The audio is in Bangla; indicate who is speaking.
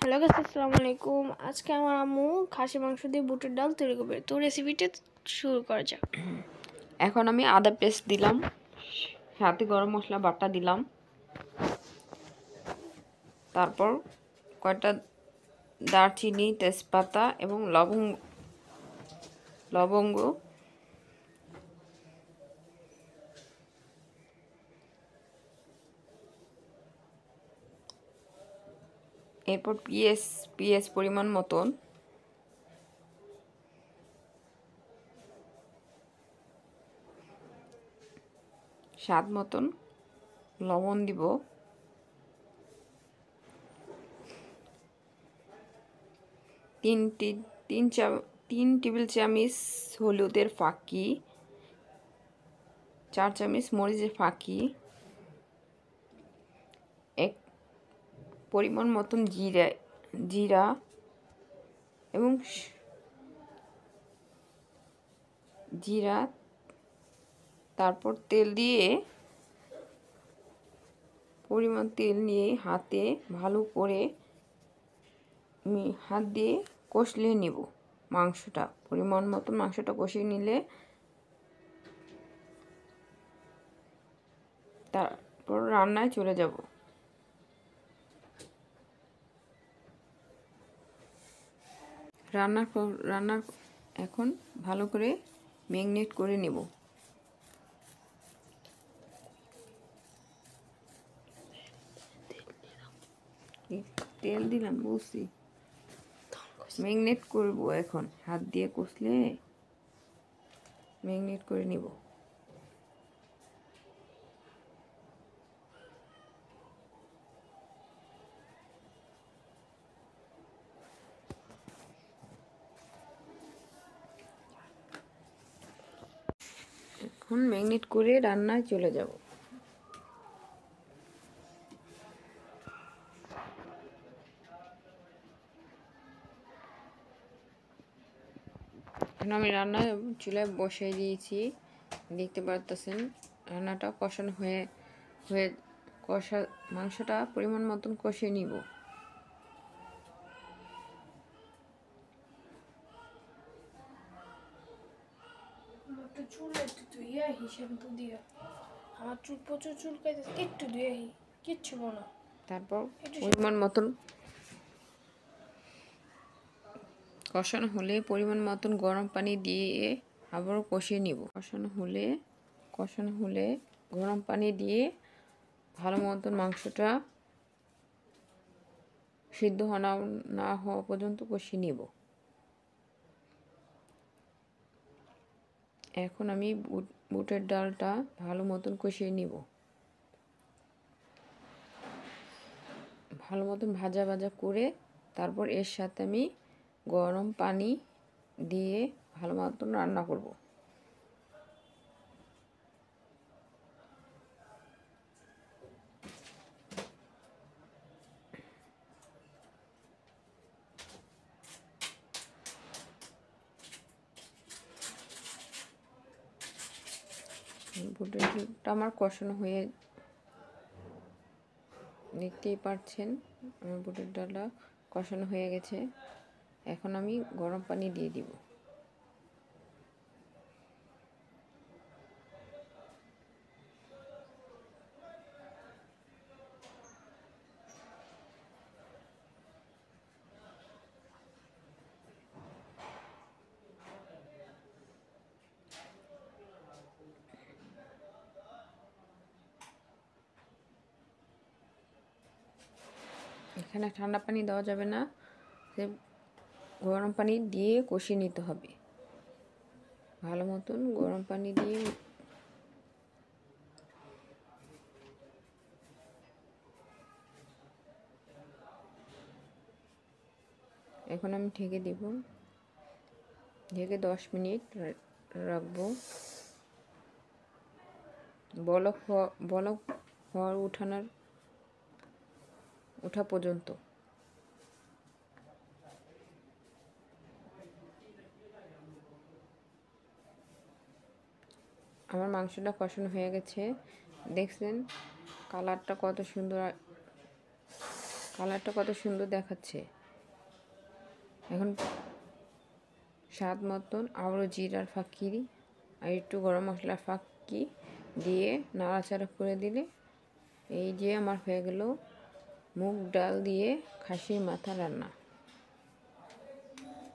Speaker 1: হ্যালো গাইস, আসসালামু আলাইকুম। আজকে আমার আম্মু খাসি মাংস দিয়ে বুটের ডাল তৈরি করবে, তো রেসিপিটা শুরু করা যাক।
Speaker 2: এখন আমি আদা পেস্ট দিলাম, সাথে গরম মশলা বাটা দিলাম, তারপর কয়টা দারচিনি, তেজপাতা এবং লবঙ্গ এরপর পেঁয়াজ পরিমাণ মতন, স্বাদ মতন লবণ দিব, তিন টেবিল চামচ হলুদের ফাঁকি, 4 চামচ মরিচের ফাঁকি, এক পরিমাণ মতন জিরা এবং তারপর তেল দিয়ে পরিমাণ তেল নিয়ে হাতে ভালো করে হাত দিয়ে কষলে নেব মাংসটা। পরিমাণ মতো মাংসটা কষিয়ে নিলে তারপর রান্নায় চলে যাব। রান্নার এখন ভালো করে ম্যারিনেট করে নেব। তেল দিলাম বলছি, ম্যারিনেট করব। এখন হাত দিয়ে কষলে ম্যারিনেট করে নিব। এখন ম্যারিনেট করে রান্নায় চলে যাব। এখন আমি রান্না চুলায় বসিয়ে দিয়েছি, দেখতে পারতেছেন। রান্নাটা কষানো হয়ে মাংসটা পরিমাণ মতন কষিয়ে নিব।
Speaker 1: চুল একটু ধুয়ে আহি, শ্যাম্পু দিয়ে। আমার চুল প্রচুর চুলকাইতেছে, একটু ধুয়ে আহি, কিচ্ছু না।
Speaker 2: তারপর পরিমাণ মতন কষানো হলে পরিমাণ মতন গরম পানি দিয়ে আবারও কষিয়ে নিব। কষানো হলে গরম পানি দিয়ে ভালো মতন মাংসটা সিদ্ধ না হওয়া পর্যন্ত কষিয়ে নিব। এখন আমি বুটের ডালটা ভালো মতন কষিয়ে নিব। ভালো মতন ভাজা করে তারপর এর সাথে আমি গরম পানি দিয়ে ভালো মতন রান্না করব। বুটের ডালটা আমার কষানো হয়ে, দেখতেই পাচ্ছেন আমার বুটের ডালটা কষানো হয়ে গেছে। এখন আমি গরম পানি দিয়ে দিব। এখানে ঠান্ডা পানি দেওয়া যাবে না, গরম পানি দিয়ে কষিয়ে নিতে হবে। ভালো মতন গরম পানি দিয়ে এখন আমি ঢেকে দিব। ঢেকে 10 মিনিট রাখবো। বলক হওয়ার ওঠা পর্যন্ত। আমার মাংসটা কষানো হয়ে গেছে, দেখছেন কালারটা কত সুন্দর কালারটা কত সুন্দর দেখাচ্ছে। এখন স্বাদ মতন আবারও জিরার ফাঁকি আর একটু গরম মশলার ফাঁকি দিয়ে নাড়াচাড়া করে দিলে এই যে আমার হয়ে গেল মুগ ডাল দিয়ে খাসির মাথা রান্না।